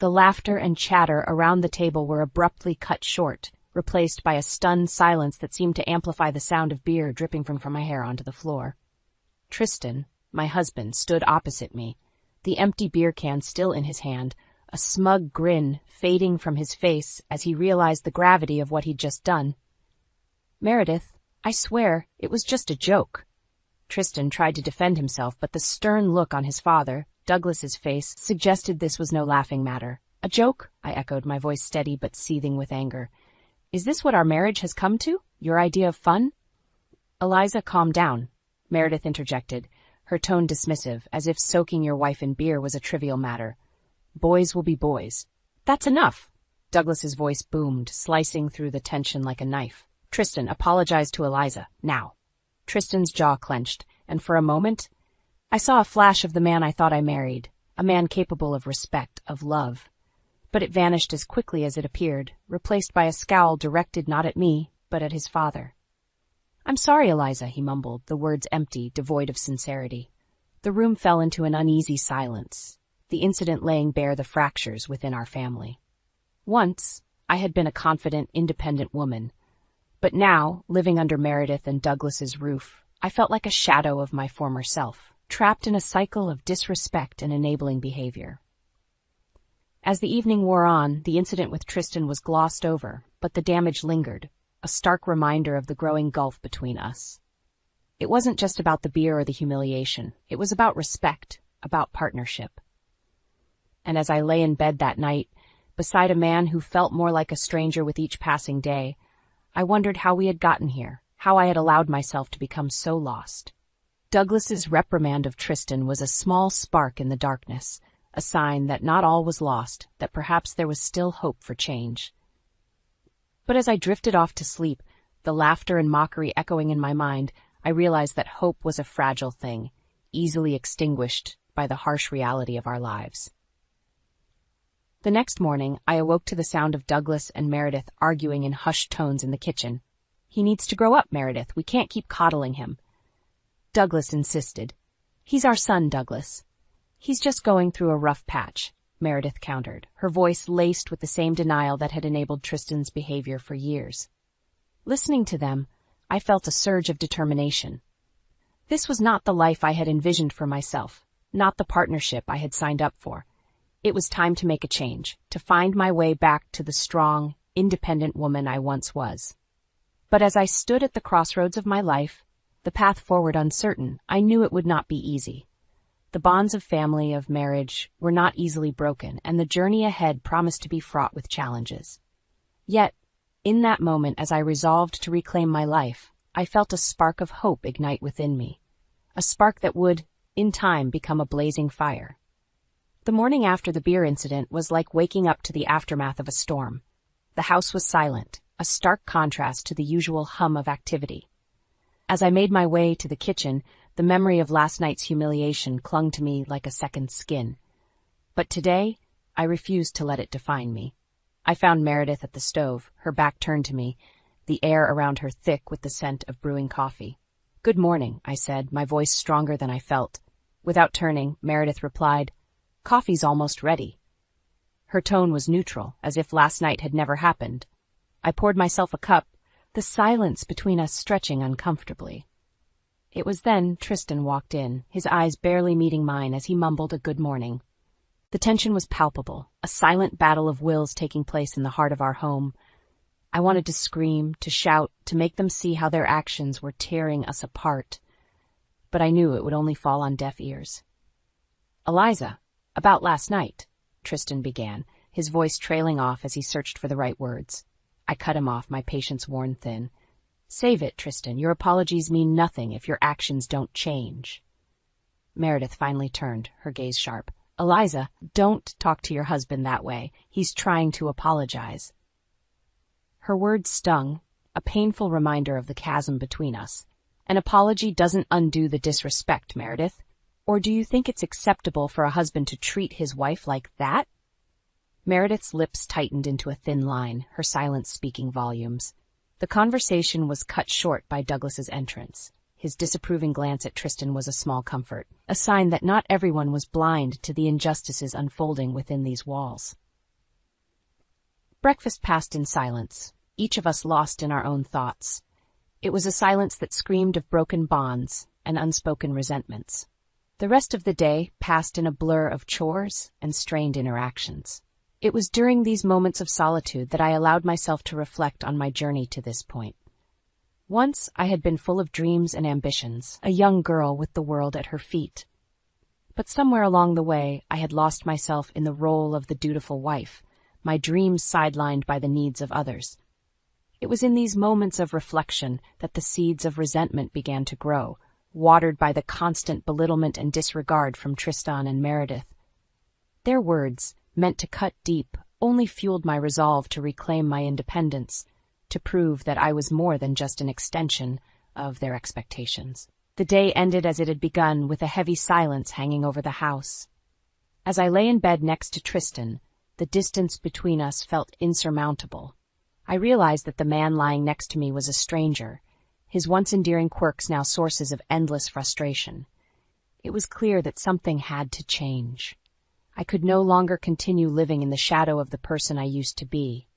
The laughter and chatter around the table were abruptly cut short, replaced by a stunned silence that seemed to amplify the sound of beer dripping from my hair onto the floor. Tristan, my husband, stood opposite me, the empty beer can still in his hand, a smug grin fading from his face as he realized the gravity of what he'd just done. "Meredith, I swear, it was just a joke." Tristan tried to defend himself, but the stern look on his father, Douglas's face, suggested this was no laughing matter. "A joke?" I echoed, my voice steady but seething with anger. "Is this what our marriage has come to? Your idea of fun?" "Eliza, calm down," Meredith interjected, her tone dismissive, as if soaking your wife in beer was a trivial matter. "Boys will be boys." "That's enough!" Douglas's voice boomed, slicing through the tension like a knife. "Tristan, apologize to Eliza, now." Tristan's jaw clenched, and for a moment, I saw a flash of the man I thought I married, a man capable of respect, of love. But it vanished as quickly as it appeared, replaced by a scowl directed not at me, but at his father. "I'm sorry, Eliza," he mumbled, the words empty, devoid of sincerity. The room fell into an uneasy silence, the incident laying bare the fractures within our family. Once, I had been a confident, independent woman, but now, living under Meredith and Douglas's roof, I felt like a shadow of my former self, trapped in a cycle of disrespect and enabling behavior. As the evening wore on, the incident with Tristan was glossed over, but the damage lingered, a stark reminder of the growing gulf between us. It wasn't just about the beer or the humiliation. It was about respect, about partnership. And as I lay in bed that night, beside a man who felt more like a stranger with each passing day, I wondered how we had gotten here, how I had allowed myself to become so lost. Douglas's reprimand of Tristan was a small spark in the darkness, a sign that not all was lost, that perhaps there was still hope for change. But as I drifted off to sleep, the laughter and mockery echoing in my mind, I realized that hope was a fragile thing, easily extinguished by the harsh reality of our lives. The next morning, I awoke to the sound of Douglas and Meredith arguing in hushed tones in the kitchen. "He needs to grow up, Meredith. We can't keep coddling him." Douglas insisted. "He's our son, Douglas." "He's just going through a rough patch," Meredith countered, her voice laced with the same denial that had enabled Tristan's behavior for years. Listening to them, I felt a surge of determination. This was not the life I had envisioned for myself, not the partnership I had signed up for. It was time to make a change, to find my way back to the strong, independent woman I once was. But as I stood at the crossroads of my life, the path forward uncertain, I knew it would not be easy. The bonds of family, of marriage, were not easily broken, and the journey ahead promised to be fraught with challenges. Yet, in that moment, as I resolved to reclaim my life, I felt a spark of hope ignite within me, a spark that would, in time, become a blazing fire. The morning after the beer incident was like waking up to the aftermath of a storm. The house was silent, a stark contrast to the usual hum of activity. As I made my way to the kitchen, the memory of last night's humiliation clung to me like a second skin. But today, I refused to let it define me. I found Meredith at the stove, her back turned to me, the air around her thick with the scent of brewing coffee. "Good morning," I said, my voice stronger than I felt. Without turning, Meredith replied, "Coffee's almost ready." Her tone was neutral, as if last night had never happened. I poured myself a cup, the silence between us stretching uncomfortably. It was then Tristan walked in, his eyes barely meeting mine as he mumbled a good morning. The tension was palpable, a silent battle of wills taking place in the heart of our home. I wanted to scream, to shout, to make them see how their actions were tearing us apart. But I knew it would only fall on deaf ears. "Eliza, about last night," Tristan began, his voice trailing off as he searched for the right words. I cut him off, my patience worn thin. "Save it, Tristan. Your apologies mean nothing if your actions don't change." Meredith finally turned, her gaze sharp. "Eliza, don't talk to your husband that way. He's trying to apologize." Her words stung, a painful reminder of the chasm between us. "An apology doesn't undo the disrespect, Meredith. Or do you think it's acceptable for a husband to treat his wife like that?" Meredith's lips tightened into a thin line, her silence speaking volumes. The conversation was cut short by Douglas's entrance. His disapproving glance at Tristan was a small comfort, a sign that not everyone was blind to the injustices unfolding within these walls. Breakfast passed in silence, each of us lost in our own thoughts. It was a silence that screamed of broken bonds and unspoken resentments. The rest of the day passed in a blur of chores and strained interactions. It was during these moments of solitude that I allowed myself to reflect on my journey to this point. Once I had been full of dreams and ambitions, a young girl with the world at her feet. But somewhere along the way, I had lost myself in the role of the dutiful wife, my dreams sidelined by the needs of others. It was in these moments of reflection that the seeds of resentment began to grow, watered by the constant belittlement and disregard from Tristan and Meredith. Their words, meant to cut deep, only fueled my resolve to reclaim my independence, to prove that I was more than just an extension of their expectations. The day ended as it had begun, with a heavy silence hanging over the house. As I lay in bed next to Tristan, the distance between us felt insurmountable. I realized that the man lying next to me was a stranger, his once endearing quirks now sources of endless frustration. It was clear that something had to change. I could no longer continue living in the shadow of the person I used to be.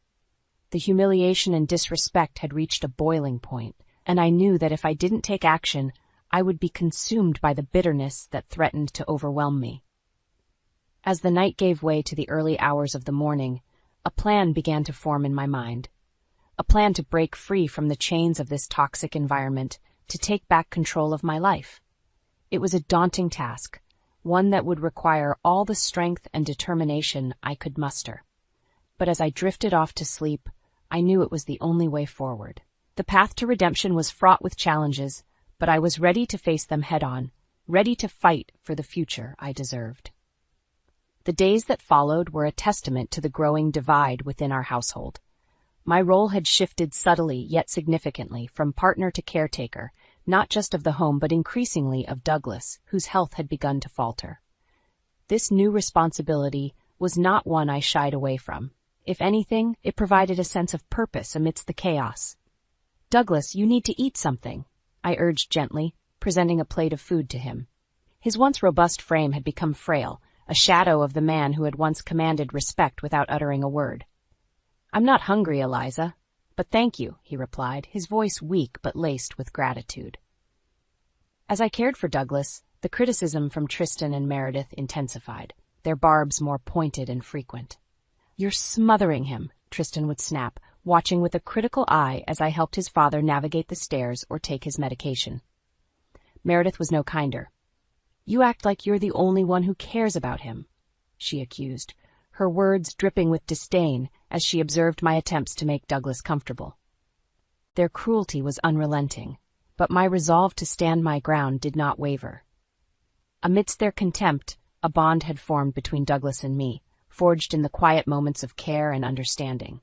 The humiliation and disrespect had reached a boiling point, and I knew that if I didn't take action, I would be consumed by the bitterness that threatened to overwhelm me. As the night gave way to the early hours of the morning, a plan began to form in my mind. A plan to break free from the chains of this toxic environment, to take back control of my life. It was a daunting task, one that would require all the strength and determination I could muster. But as I drifted off to sleep, I knew it was the only way forward. The path to redemption was fraught with challenges, but I was ready to face them head-on, ready to fight for the future I deserved. The days that followed were a testament to the growing divide within our household. My role had shifted subtly yet significantly from partner to caretaker, not just of the home but increasingly of Douglas, whose health had begun to falter. This new responsibility was not one I shied away from. If anything, it provided a sense of purpose amidst the chaos. "Douglas, you need to eat something," I urged gently, presenting a plate of food to him. His once robust frame had become frail, a shadow of the man who had once commanded respect without uttering a word. "I'm not hungry, Eliza, but thank you," he replied, his voice weak but laced with gratitude. As I cared for Douglas, the criticism from Tristan and Meredith intensified, their barbs more pointed and frequent. "You're smothering him," Tristan would snap, watching with a critical eye as I helped his father navigate the stairs or take his medication. Meredith was no kinder. "You act like you're the only one who cares about him," she accused, her words dripping with disdain as she observed my attempts to make Douglas comfortable. Their cruelty was unrelenting, but my resolve to stand my ground did not waver. Amidst their contempt, a bond had formed between Douglas and me, forged in the quiet moments of care and understanding.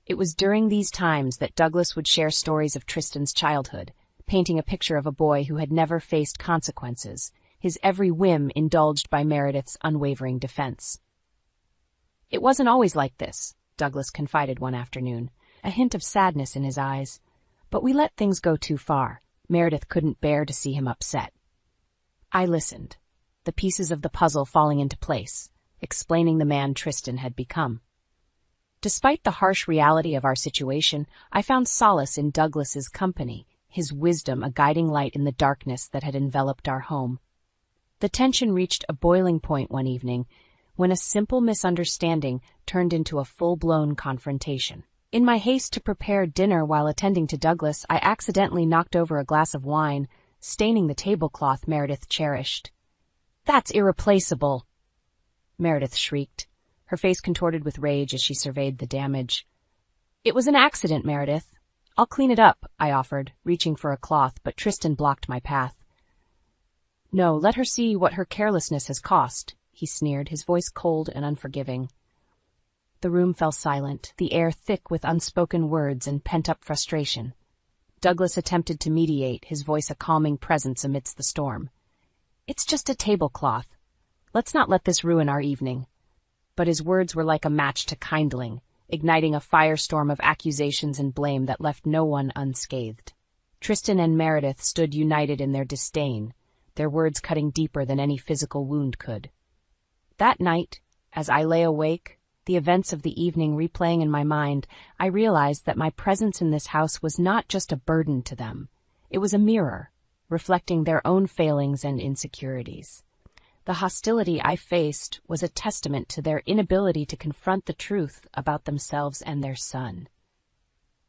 It was during these times that Douglas would share stories of Tristan's childhood, painting a picture of a boy who had never faced consequences, his every whim indulged by Meredith's unwavering defense. "It wasn't always like this," Douglas confided one afternoon, a hint of sadness in his eyes. "But we let things go too far. Meredith couldn't bear to see him upset." I listened, the pieces of the puzzle falling into place, explaining the man Tristan had become. Despite the harsh reality of our situation, I found solace in Douglas's company, his wisdom a guiding light in the darkness that had enveloped our home. The tension reached a boiling point one evening when a simple misunderstanding turned into a full-blown confrontation. In my haste to prepare dinner while attending to Douglas, I accidentally knocked over a glass of wine, staining the tablecloth Meredith cherished. "That's irreplaceable!" Meredith shrieked, her face contorted with rage as she surveyed the damage. "It was an accident, Meredith. I'll clean it up," I offered, reaching for a cloth, but Tristan blocked my path. "No, let her see what her carelessness has cost," he sneered, his voice cold and unforgiving. The room fell silent, the air thick with unspoken words and pent-up frustration. Douglas attempted to mediate, his voice a calming presence amidst the storm. "It's just a tablecloth. Let's not let this ruin our evening." But his words were like a match to kindling, igniting a firestorm of accusations and blame that left no one unscathed. Tristan and Meredith stood united in their disdain, their words cutting deeper than any physical wound could. That night, as I lay awake, the events of the evening replaying in my mind, I realized that my presence in this house was not just a burden to them. It was a mirror, reflecting their own failings and insecurities. The hostility I faced was a testament to their inability to confront the truth about themselves and their son.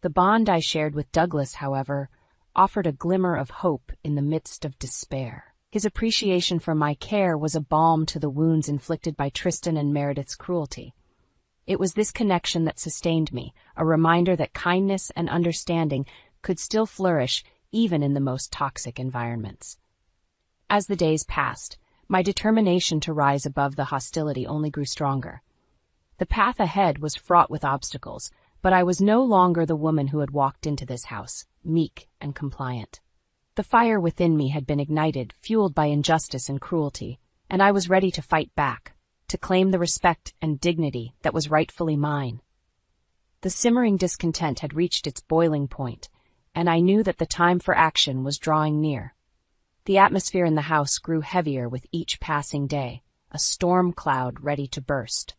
The bond I shared with Douglas, however, offered a glimmer of hope in the midst of despair. His appreciation for my care was a balm to the wounds inflicted by Tristan and Meredith's cruelty. It was this connection that sustained me, a reminder that kindness and understanding could still flourish even in the most toxic environments. As the days passed, my determination to rise above the hostility only grew stronger. The path ahead was fraught with obstacles, but I was no longer the woman who had walked into this house, meek and compliant. The fire within me had been ignited, fueled by injustice and cruelty, and I was ready to fight back, to claim the respect and dignity that was rightfully mine. The simmering discontent had reached its boiling point, and I knew that the time for action was drawing near. The atmosphere in the house grew heavier with each passing day, a storm cloud ready to burst.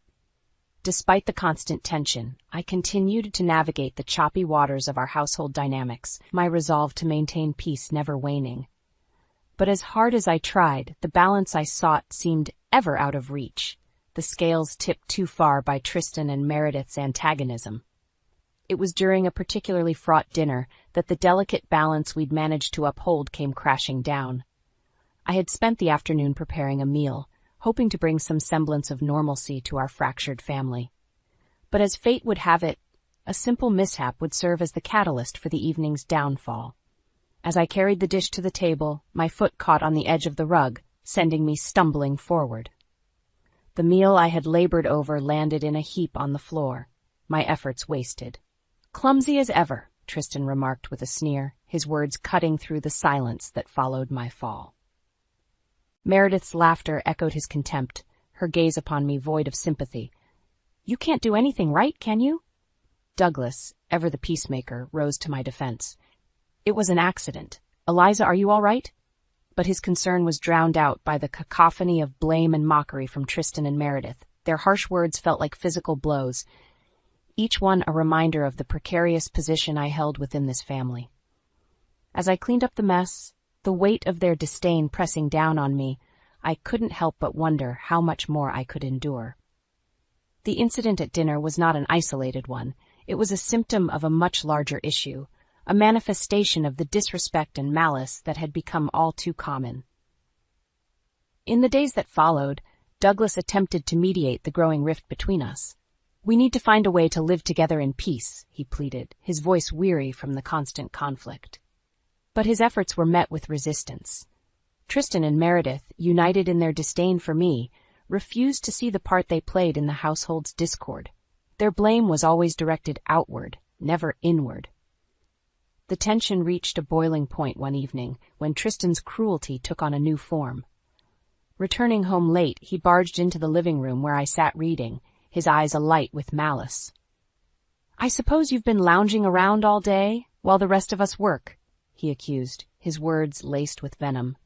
Despite the constant tension, I continued to navigate the choppy waters of our household dynamics, my resolve to maintain peace never waning. But as hard as I tried, the balance I sought seemed ever out of reach, the scales tipped too far by Tristan and Meredith's antagonism. It was during a particularly fraught dinner that the delicate balance we'd managed to uphold came crashing down. I had spent the afternoon preparing a meal, hoping to bring some semblance of normalcy to our fractured family. But as fate would have it, a simple mishap would serve as the catalyst for the evening's downfall. As I carried the dish to the table, my foot caught on the edge of the rug, sending me stumbling forward. The meal I had labored over landed in a heap on the floor, my efforts wasted. "Clumsy as ever," Tristan remarked with a sneer, his words cutting through the silence that followed my fall. Meredith's laughter echoed his contempt, her gaze upon me void of sympathy. "You can't do anything right, can you?" Douglas, ever the peacemaker, rose to my defense. "It was an accident. Eliza, are you all right?" But his concern was drowned out by the cacophony of blame and mockery from Tristan and Meredith. Their harsh words felt like physical blows, each one a reminder of the precarious position I held within this family. As I cleaned up the mess, the weight of their disdain pressing down on me, I couldn't help but wonder how much more I could endure. The incident at dinner was not an isolated one. It was a symptom of a much larger issue, a manifestation of the disrespect and malice that had become all too common. In the days that followed, Douglas attempted to mediate the growing rift between us. "We need to find a way to live together in peace," he pleaded, his voice weary from the constant conflict. But his efforts were met with resistance. Tristan and Meredith, united in their disdain for me, refused to see the part they played in the household's discord. Their blame was always directed outward, never inward. The tension reached a boiling point one evening when Tristan's cruelty took on a new form. Returning home late, he barged into the living room where I sat reading, his eyes alight with malice. "I suppose you've been lounging around all day, while the rest of us work," he accused, his words laced with venom.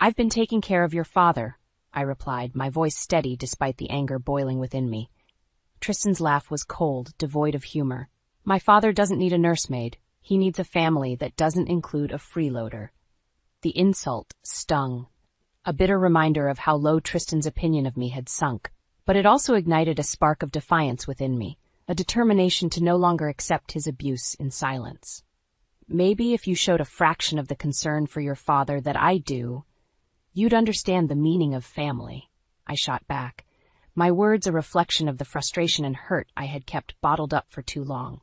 "I've been taking care of your father," I replied, my voice steady despite the anger boiling within me. Tristan's laugh was cold, devoid of humor. "My father doesn't need a nursemaid. He needs a family that doesn't include a freeloader." The insult stung, a bitter reminder of how low Tristan's opinion of me had sunk. But it also ignited a spark of defiance within me, a determination to no longer accept his abuse in silence. "Maybe if you showed a fraction of the concern for your father that I do, you'd understand the meaning of family," I shot back, my words a reflection of the frustration and hurt I had kept bottled up for too long.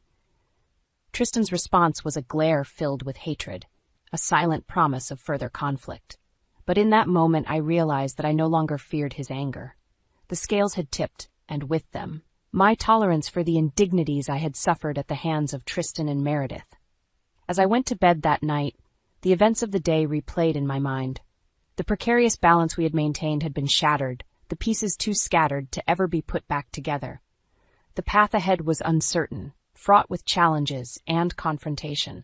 Tristan's response was a glare filled with hatred, a silent promise of further conflict. But in that moment I realized that I no longer feared his anger. The scales had tipped, and with them, my tolerance for the indignities I had suffered at the hands of Tristan and Meredith. As I went to bed that night, the events of the day replayed in my mind. The precarious balance we had maintained had been shattered, the pieces too scattered to ever be put back together. The path ahead was uncertain, fraught with challenges and confrontation.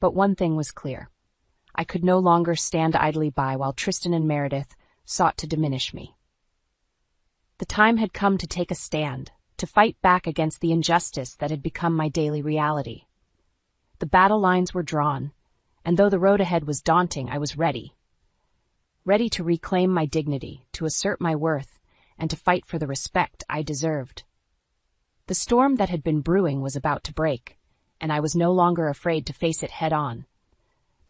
But one thing was clear. I could no longer stand idly by while Tristan and Meredith sought to diminish me. The time had come to take a stand, to fight back against the injustice that had become my daily reality. The battle lines were drawn, and though the road ahead was daunting, I was ready. Ready to reclaim my dignity, to assert my worth, and to fight for the respect I deserved. The storm that had been brewing was about to break, and I was no longer afraid to face it head-on.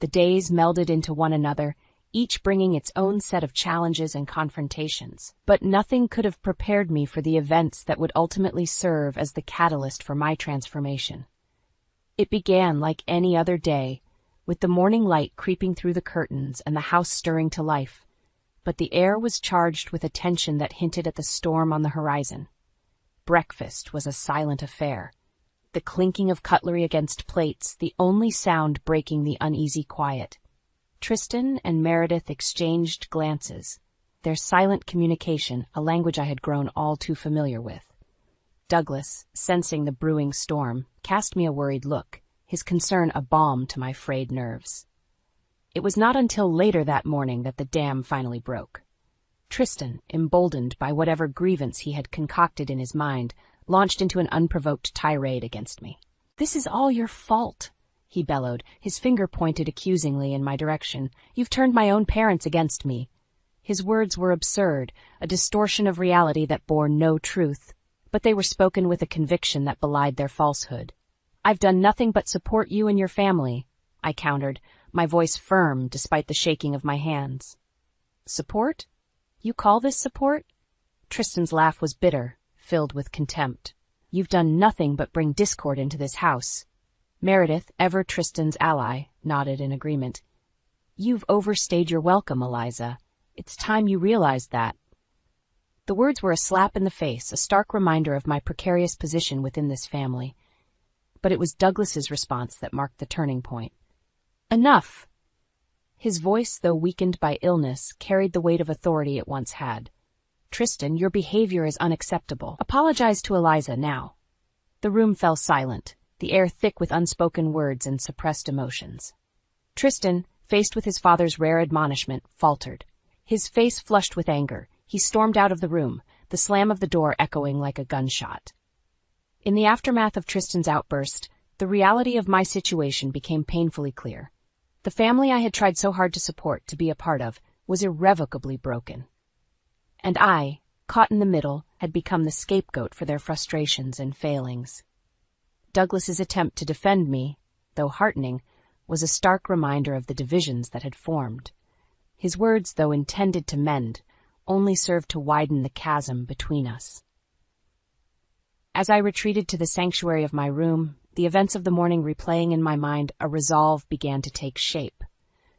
The days melded into one another, each bringing its own set of challenges and confrontations. But nothing could have prepared me for the events that would ultimately serve as the catalyst for my transformation. It began like any other day, with the morning light creeping through the curtains and the house stirring to life. But the air was charged with a tension that hinted at the storm on the horizon. Breakfast was a silent affair, the clinking of cutlery against plates, the only sound breaking the uneasy quiet. Tristan and Meredith exchanged glances, their silent communication a language I had grown all too familiar with. Douglas, sensing the brewing storm, cast me a worried look, his concern a balm to my frayed nerves. It was not until later that morning that the dam finally broke. Tristan, emboldened by whatever grievance he had concocted in his mind, launched into an unprovoked tirade against me. "This is all your fault," he bellowed, his finger pointed accusingly in my direction. "You've turned my own parents against me." His words were absurd, a distortion of reality that bore no truth, but they were spoken with a conviction that belied their falsehood. "I've done nothing but support you and your family," I countered, my voice firm despite the shaking of my hands. "Support? You call this support?" Tristan's laugh was bitter, filled with contempt. "You've done nothing but bring discord into this house." Meredith, ever Tristan's ally, nodded in agreement. "You've overstayed your welcome, Eliza. It's time you realized that." The words were a slap in the face, a stark reminder of my precarious position within this family. But it was Douglas's response that marked the turning point. "Enough!" His voice, though weakened by illness, carried the weight of authority it once had. "Tristan, your behavior is unacceptable. Apologize to Eliza now." The room fell silent, the air thick with unspoken words and suppressed emotions. Tristan, faced with his father's rare admonishment, faltered. His face flushed with anger, he stormed out of the room, the slam of the door echoing like a gunshot. In the aftermath of Tristan's outburst, the reality of my situation became painfully clear. The family I had tried so hard to support, to be a part of, was irrevocably broken. And I, caught in the middle, had become the scapegoat for their frustrations and failings. Douglas's attempt to defend me, though heartening, was a stark reminder of the divisions that had formed. His words, though intended to mend, only served to widen the chasm between us. As I retreated to the sanctuary of my room, the events of the morning replaying in my mind, a resolve began to take shape.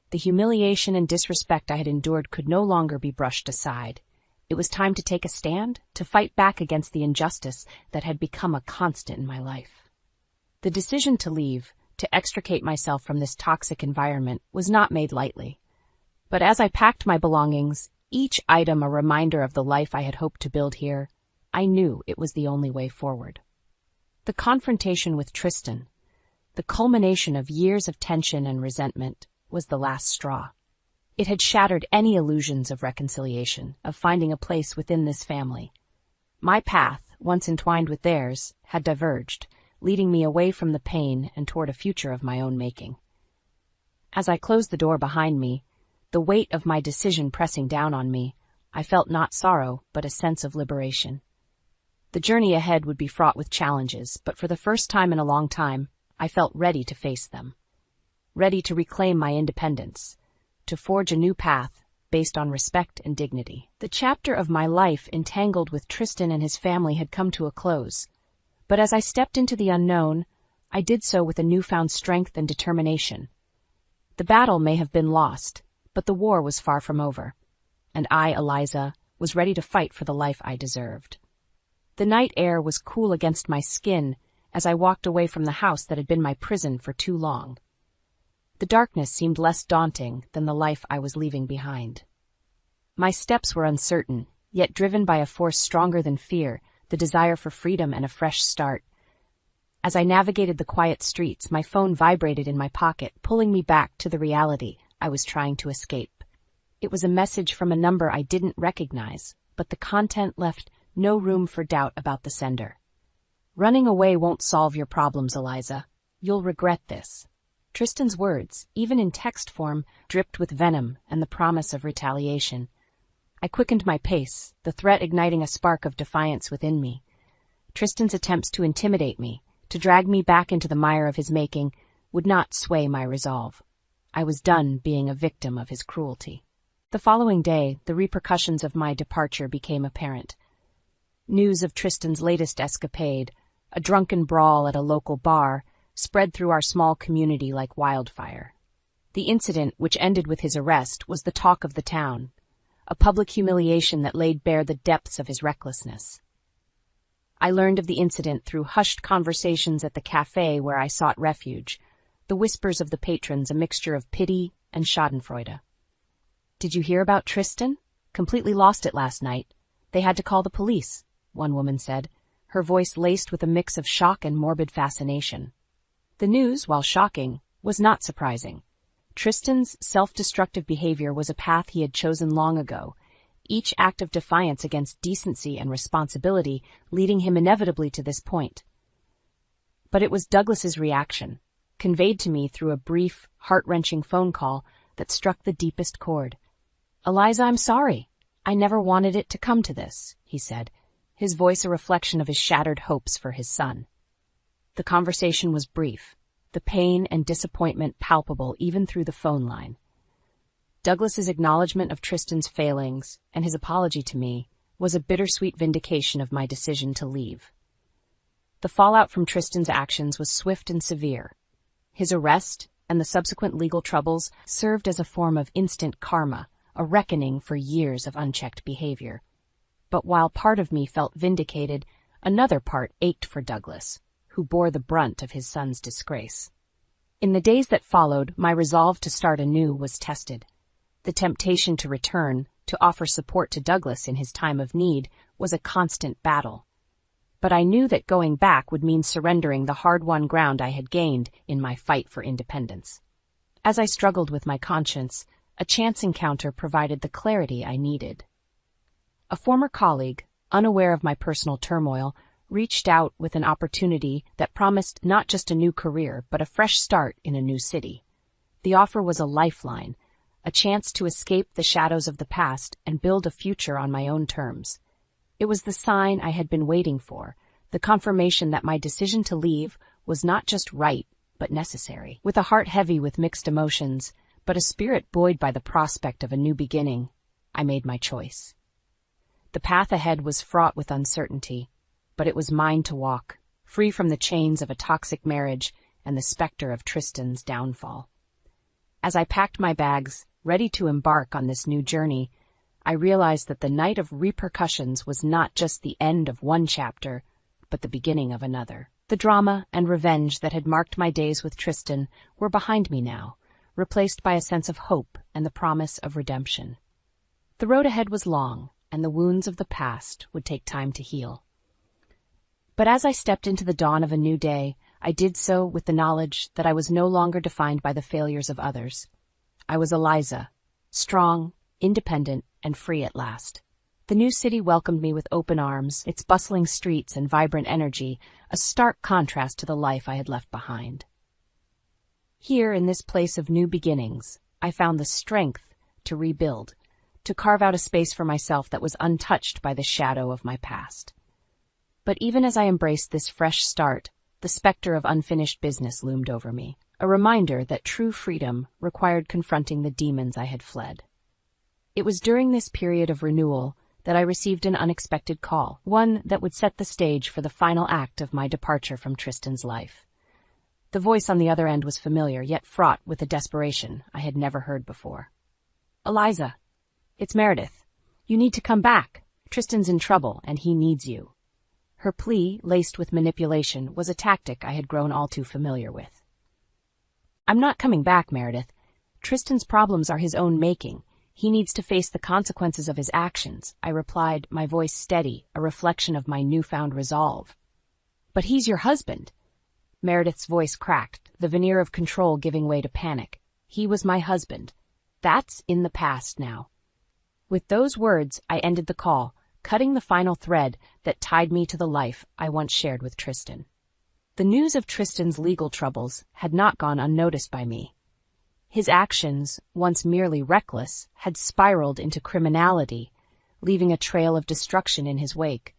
The humiliation and disrespect I had endured could no longer be brushed aside. It was time to take a stand, to fight back against the injustice that had become a constant in my life. The decision to leave, to extricate myself from this toxic environment, was not made lightly. But as I packed my belongings, each item a reminder of the life I had hoped to build here, I knew it was the only way forward. The confrontation with Tristan, the culmination of years of tension and resentment, was the last straw. It had shattered any illusions of reconciliation, of finding a place within this family. My path, once entwined with theirs, had diverged, leading me away from the pain and toward a future of my own making. As I closed the door behind me, the weight of my decision pressing down on me, I felt not sorrow, but a sense of liberation. The journey ahead would be fraught with challenges, but for the first time in a long time, I felt ready to face them. Ready to reclaim my independence, to forge a new path based on respect and dignity. The chapter of my life entangled with Tristan and his family had come to a close, but as I stepped into the unknown, I did so with a newfound strength and determination. The battle may have been lost, but the war was far from over, and I, Eliza, was ready to fight for the life I deserved. The night air was cool against my skin as I walked away from the house that had been my prison for too long. The darkness seemed less daunting than the life I was leaving behind. My steps were uncertain, yet driven by a force stronger than fear, the desire for freedom and a fresh start. As I navigated the quiet streets, my phone vibrated in my pocket, pulling me back to the reality I was trying to escape. It was a message from a number I didn't recognize, but the content left no room for doubt about the sender. Running away won't solve your problems, Eliza. You'll regret this. Tristan's words, even in text form, dripped with venom and the promise of retaliation. I quickened my pace, the threat igniting a spark of defiance within me. Tristan's attempts to intimidate me, to drag me back into the mire of his making, would not sway my resolve. I was done being a victim of his cruelty. The following day, the repercussions of my departure became apparent. News of Tristan's latest escapade, a drunken brawl at a local bar, spread through our small community like wildfire. The incident, which ended with his arrest, was the talk of the town, a public humiliation that laid bare the depths of his recklessness. I learned of the incident through hushed conversations at the cafe where I sought refuge, the whispers of the patrons a mixture of pity and schadenfreude. "Did you hear about Tristan? Completely lost it last night. They had to call the police," one woman said, her voice laced with a mix of shock and morbid fascination. The news, while shocking, was not surprising. Tristan's self-destructive behavior was a path he had chosen long ago, each act of defiance against decency and responsibility leading him inevitably to this point. But it was Douglas's reaction, conveyed to me through a brief, heart-wrenching phone call, that struck the deepest chord. "Eliza, I'm sorry. I never wanted it to come to this," he said, his voice a reflection of his shattered hopes for his son. The conversation was brief, the pain and disappointment palpable even through the phone line. Douglas's acknowledgement of Tristan's failings and his apology to me was a bittersweet vindication of my decision to leave. The fallout from Tristan's actions was swift and severe. His arrest and the subsequent legal troubles served as a form of instant karma, a reckoning for years of unchecked behavior. But while part of me felt vindicated, another part ached for Douglas, who bore the brunt of his son's disgrace. In the days that followed, my resolve to start anew was tested. The temptation to return, to offer support to Douglas in his time of need, was a constant battle. But I knew that going back would mean surrendering the hard-won ground I had gained in my fight for independence. As I struggled with my conscience, a chance encounter provided the clarity I needed. A former colleague, unaware of my personal turmoil, reached out with an opportunity that promised not just a new career, but a fresh start in a new city. The offer was a lifeline, a chance to escape the shadows of the past and build a future on my own terms. It was the sign I had been waiting for, the confirmation that my decision to leave was not just right, but necessary. With a heart heavy with mixed emotions, but a spirit buoyed by the prospect of a new beginning, I made my choice. The path ahead was fraught with uncertainty, but it was mine to walk, free from the chains of a toxic marriage and the specter of Tristan's downfall. As I packed my bags, ready to embark on this new journey, I realized that the night of repercussions was not just the end of one chapter, but the beginning of another. The drama and revenge that had marked my days with Tristan were behind me now, replaced by a sense of hope and the promise of redemption. The road ahead was long, and the wounds of the past would take time to heal. But as I stepped into the dawn of a new day, I did so with the knowledge that I was no longer defined by the failures of others. I was Eliza, strong, independent, and free at last. The new city welcomed me with open arms, its bustling streets and vibrant energy, a stark contrast to the life I had left behind. Here, in this place of new beginnings, I found the strength to rebuild, to carve out a space for myself that was untouched by the shadow of my past. But even as I embraced this fresh start, the specter of unfinished business loomed over me, a reminder that true freedom required confronting the demons I had fled. It was during this period of renewal that I received an unexpected call, one that would set the stage for the final act of my departure from Tristan's life. The voice on the other end was familiar, yet fraught with a desperation I had never heard before. "Eliza, it's Meredith. You need to come back. Tristan's in trouble, and he needs you." Her plea, laced with manipulation, was a tactic I had grown all too familiar with. "I'm not coming back, Meredith. Tristan's problems are his own making. He needs to face the consequences of his actions," I replied, my voice steady, a reflection of my newfound resolve. "But he's your husband." Meredith's voice cracked, the veneer of control giving way to panic. "He was my husband. That's in the past now." With those words, I ended the call, cutting the final thread that tied me to the life I once shared with Tristan. The news of Tristan's legal troubles had not gone unnoticed by me. His actions, once merely reckless, had spiraled into criminality, leaving a trail of destruction in his wake.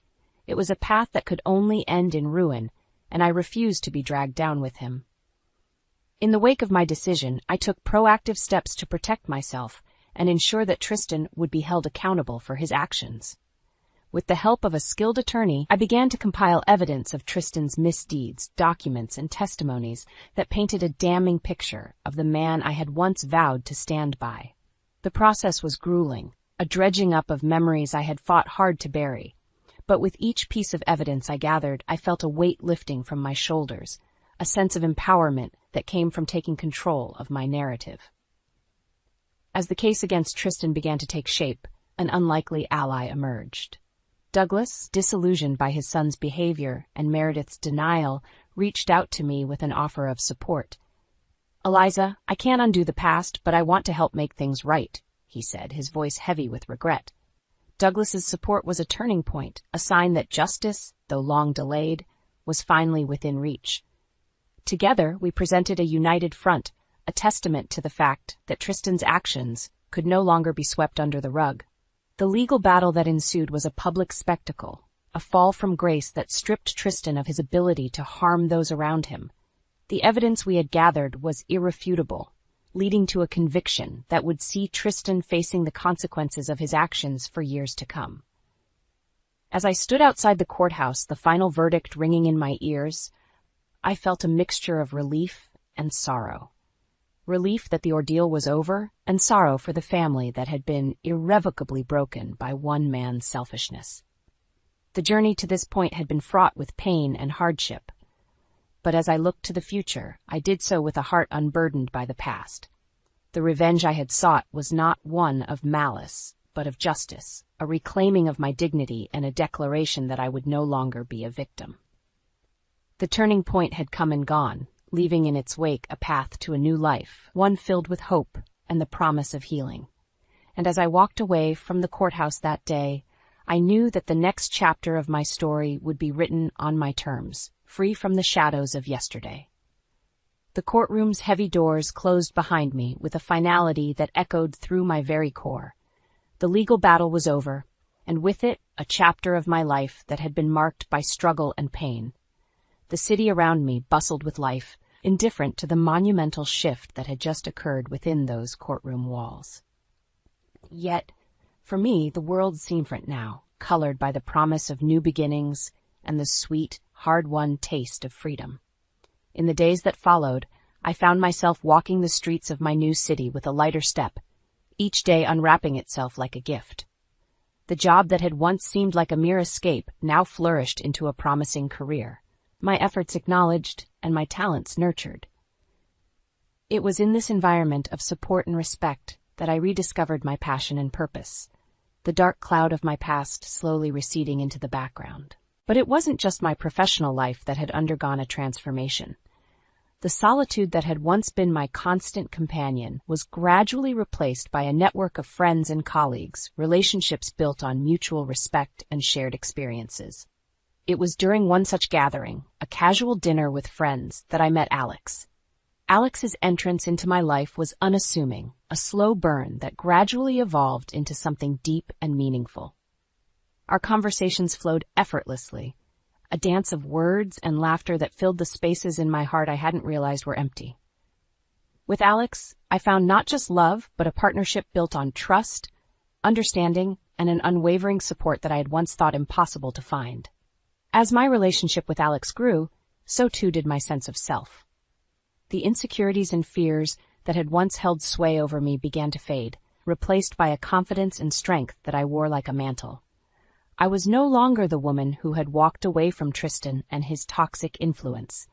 It was a path that could only end in ruin, and I refused to be dragged down with him. In the wake of my decision, I took proactive steps to protect myself and ensure that Tristan would be held accountable for his actions. With the help of a skilled attorney, I began to compile evidence of Tristan's misdeeds, documents, and testimonies that painted a damning picture of the man I had once vowed to stand by. The process was grueling, a dredging up of memories I had fought hard to bury. But with each piece of evidence I gathered, I felt a weight lifting from my shoulders, a sense of empowerment that came from taking control of my narrative. As the case against Tristan began to take shape, an unlikely ally emerged. Douglas, disillusioned by his son's behavior and Meredith's denial, reached out to me with an offer of support. "Eliza, I can't undo the past, but I want to help make things right," he said, his voice heavy with regret. Douglas's support was a turning point, a sign that justice, though long delayed, was finally within reach. Together, we presented a united front, a testament to the fact that Tristan's actions could no longer be swept under the rug. The legal battle that ensued was a public spectacle, a fall from grace that stripped Tristan of his ability to harm those around him. The evidence we had gathered was irrefutable, leading to a conviction that would see Tristan facing the consequences of his actions for years to come. As I stood outside the courthouse, the final verdict ringing in my ears, I felt a mixture of relief and sorrow. Relief that the ordeal was over, and sorrow for the family that had been irrevocably broken by one man's selfishness. The journey to this point had been fraught with pain and hardship. But as I looked to the future, I did so with a heart unburdened by the past. The revenge I had sought was not one of malice, but of justice, a reclaiming of my dignity and a declaration that I would no longer be a victim. The turning point had come and gone, leaving in its wake a path to a new life, one filled with hope and the promise of healing. And as I walked away from the courthouse that day, I knew that the next chapter of my story would be written on my terms, free from the shadows of yesterday. The courtroom's heavy doors closed behind me with a finality that echoed through my very core. The legal battle was over, and with it, a chapter of my life that had been marked by struggle and pain. The city around me bustled with life, indifferent to the monumental shift that had just occurred within those courtroom walls. Yet, for me, the world seemed different now, colored by the promise of new beginnings and the sweet, hard-won taste of freedom. In the days that followed, I found myself walking the streets of my new city with a lighter step, each day unwrapping itself like a gift. The job that had once seemed like a mere escape now flourished into a promising career, my efforts acknowledged and my talents nurtured. It was in this environment of support and respect that I rediscovered my passion and purpose, the dark cloud of my past slowly receding into the background. But it wasn't just my professional life that had undergone a transformation. The solitude that had once been my constant companion was gradually replaced by a network of friends and colleagues, relationships built on mutual respect and shared experiences. It was during one such gathering, a casual dinner with friends, that I met Alex. Alex's entrance into my life was unassuming, a slow burn that gradually evolved into something deep and meaningful. Our conversations flowed effortlessly, a dance of words and laughter that filled the spaces in my heart I hadn't realized were empty. With Alex, I found not just love, but a partnership built on trust, understanding, and an unwavering support that I had once thought impossible to find. As my relationship with Alex grew, so too did my sense of self. The insecurities and fears that had once held sway over me began to fade, replaced by a confidence and strength that I wore like a mantle. I was no longer the woman who had walked away from Tristan and his toxic influence.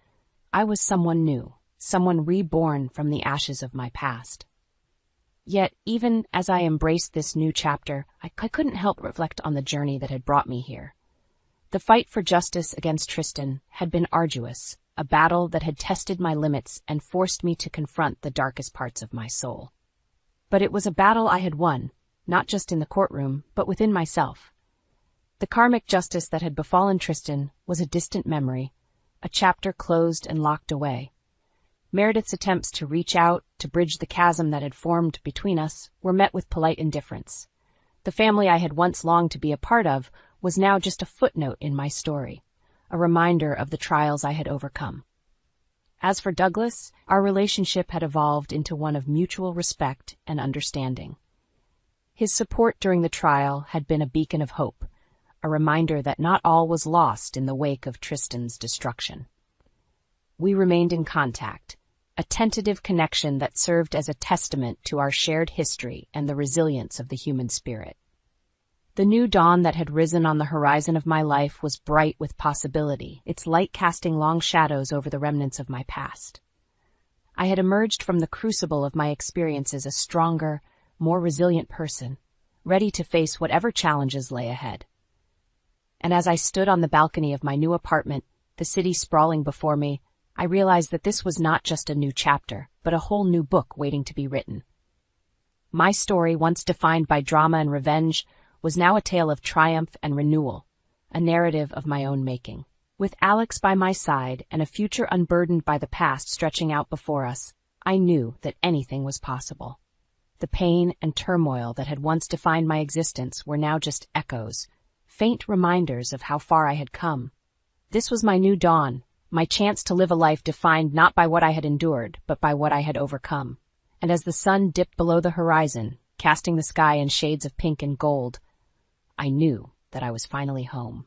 I was someone new, someone reborn from the ashes of my past. Yet, even as I embraced this new chapter, I couldn't help reflect on the journey that had brought me here. The fight for justice against Tristan had been arduous, a battle that had tested my limits and forced me to confront the darkest parts of my soul. But it was a battle I had won, not just in the courtroom, but within myself. The karmic justice that had befallen Tristan was a distant memory, a chapter closed and locked away. Meredith's attempts to reach out, to bridge the chasm that had formed between us, were met with polite indifference. The family I had once longed to be a part of was now just a footnote in my story, a reminder of the trials I had overcome. As for Douglas, our relationship had evolved into one of mutual respect and understanding. His support during the trial had been a beacon of hope, a reminder that not all was lost in the wake of Tristan's destruction. We remained in contact, a tentative connection that served as a testament to our shared history and the resilience of the human spirit. The new dawn that had risen on the horizon of my life was bright with possibility, its light casting long shadows over the remnants of my past. I had emerged from the crucible of my experiences a stronger, more resilient person, ready to face whatever challenges lay ahead. And as I stood on the balcony of my new apartment, the city sprawling before me, I realized that this was not just a new chapter, but a whole new book waiting to be written. My story, once defined by drama and revenge, was now a tale of triumph and renewal, a narrative of my own making. With Alex by my side and a future unburdened by the past stretching out before us, I knew that anything was possible. The pain and turmoil that had once defined my existence were now just echoes, faint reminders of how far I had come. This was my new dawn, my chance to live a life defined not by what I had endured, but by what I had overcome. And as the sun dipped below the horizon, casting the sky in shades of pink and gold, I knew that I was finally home.